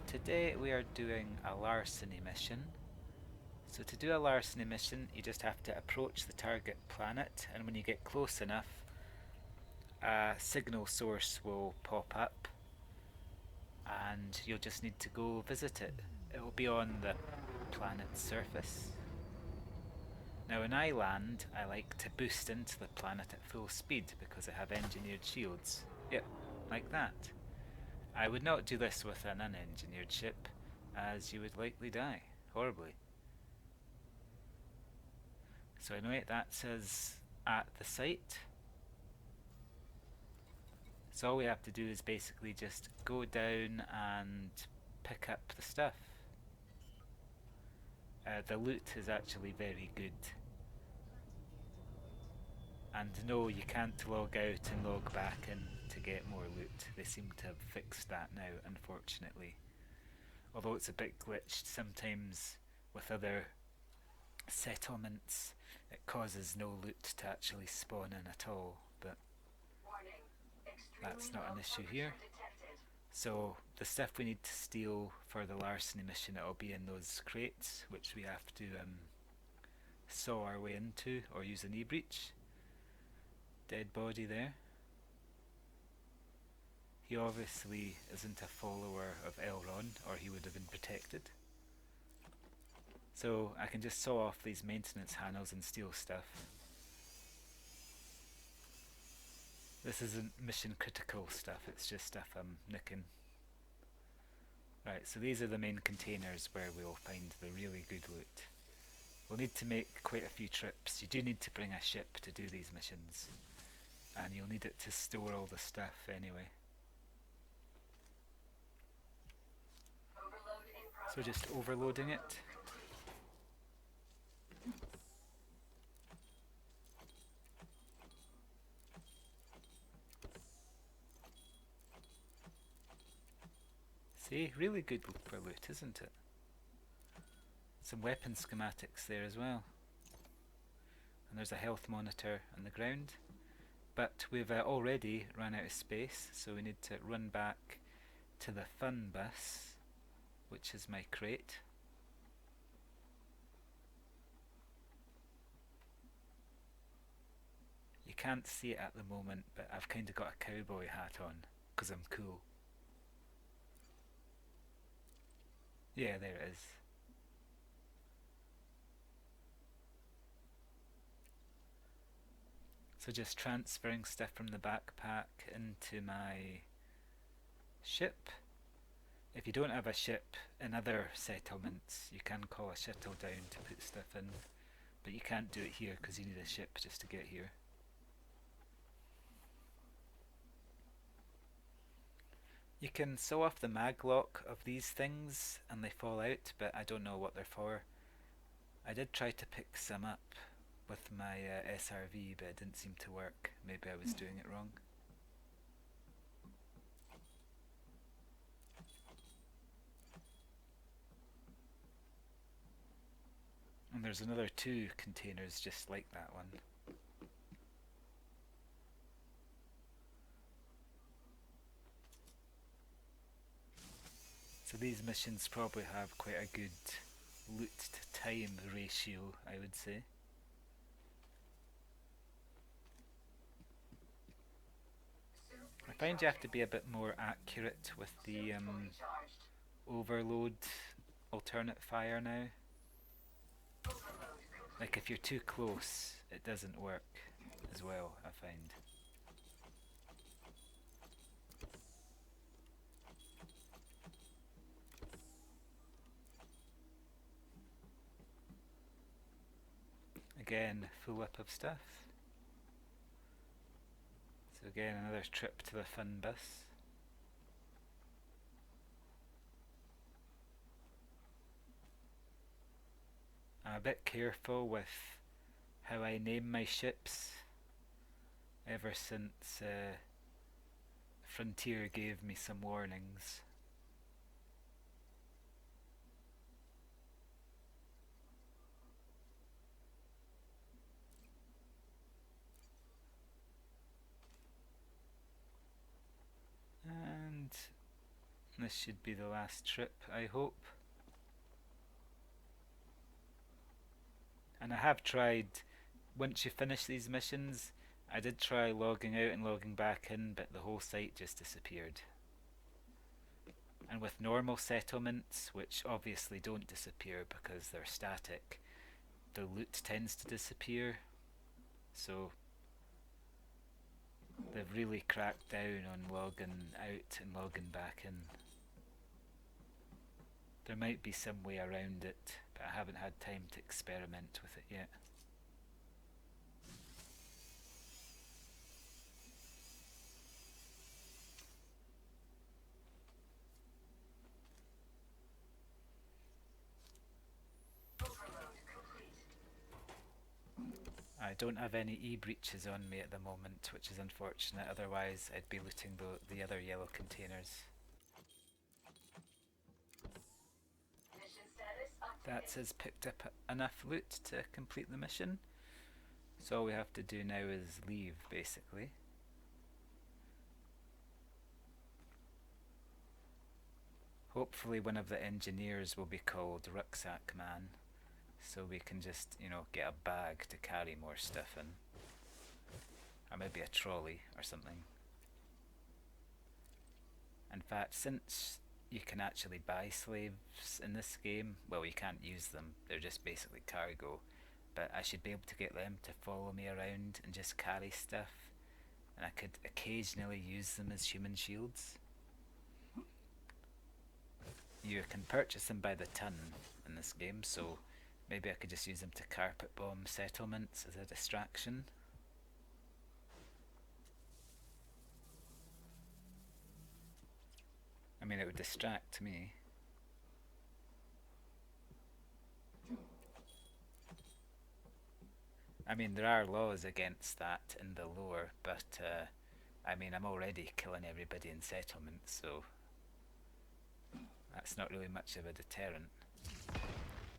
Today we are doing a larceny mission. So to do a larceny mission, you just have to approach the target planet, and when you get close enough, a signal source will pop up, and you'll just need to go visit it. It will be on the planet's surface. Now when I land, I like to boost into the planet at full speed because I have engineered shields. Yep, like that. I would not do this with an unengineered ship, as you would likely die horribly. So anyway, that says at the site. So all we have to do is basically just go down and pick up the stuff. The loot is actually very good. And no, you can't log out and log back in to get more loot. They seem to have fixed that now, unfortunately. Although it's a bit glitched sometimes with other settlements, it causes no loot to actually spawn in at all, but that's not an issue here. So the stuff we need to steal for the larceny mission, it'll be in those crates, which we have to saw our way into or use an e-breach. Dead body there. He obviously isn't a follower of Elrond, or he would have been protected. So I can just saw off these maintenance panels and steal stuff. This isn't mission critical stuff, it's just stuff I'm nicking. Right, so these are the main containers where we'll find the really good loot. We'll need to make quite a few trips. You do need to bring a ship to do these missions, and you'll need it to store all the stuff anyway. So just overloading it. See, really good for loot, isn't it? Some weapon schematics there as well. And there's a health monitor on the ground. But we've already run out of space, so we need to run back to the fun bus, which is my crate. You can't see it at the moment, but I've kind of got a cowboy hat on, because I'm cool. Yeah, there it is. So just transferring stuff from the backpack into my ship. If you don't have a ship in other settlements, you can call a shuttle down to put stuff in, but you can't do it here because you need a ship just to get here. You can sew off the mag lock of these things and they fall out, but I don't know what they're for. I did try to pick some up with my SRV, but it didn't seem to work. Maybe I was doing it wrong. And there's another 2 containers just like that one. So these missions probably have quite a good loot to time ratio, I would say. I find you have to be a bit more accurate with the overload alternate fire now. Like if you're too close, it doesn't work as well, I find. Again, full up of stuff. So again, another trip to the fun bus. I'm a bit careful with how I name my ships ever since Frontier gave me some warnings. And This should be the last trip, I hope. And I have tried, once you finish these missions, I did try logging out and logging back in, but the whole site just disappeared. And with normal settlements, which obviously don't disappear because they're static, the loot tends to disappear. So they've really cracked down on logging out and logging back in. There might be some way around it, but I haven't had time to experiment with it yet. I don't have any e-breaches on me at the moment, which is unfortunate, otherwise I'd be looting the other yellow containers. That has picked up enough loot to complete the mission, so all we have to do now is leave, basically. Hopefully one of the engineers will be called Rucksack Man, so we can just, get a bag to carry more stuff in. Or maybe a trolley or something. In fact, since you can actually buy slaves in this game, well, you can't use them, they're just basically cargo, but I should be able to get them to follow me around and just carry stuff, and I could occasionally use them as human shields. You can purchase them by the ton in this game, so maybe I could just use them to carpet bomb settlements as a distraction. I mean, it would distract me. I mean, there are laws against that in the lore, but I mean, I'm already killing everybody in settlements, so that's not really much of a deterrent.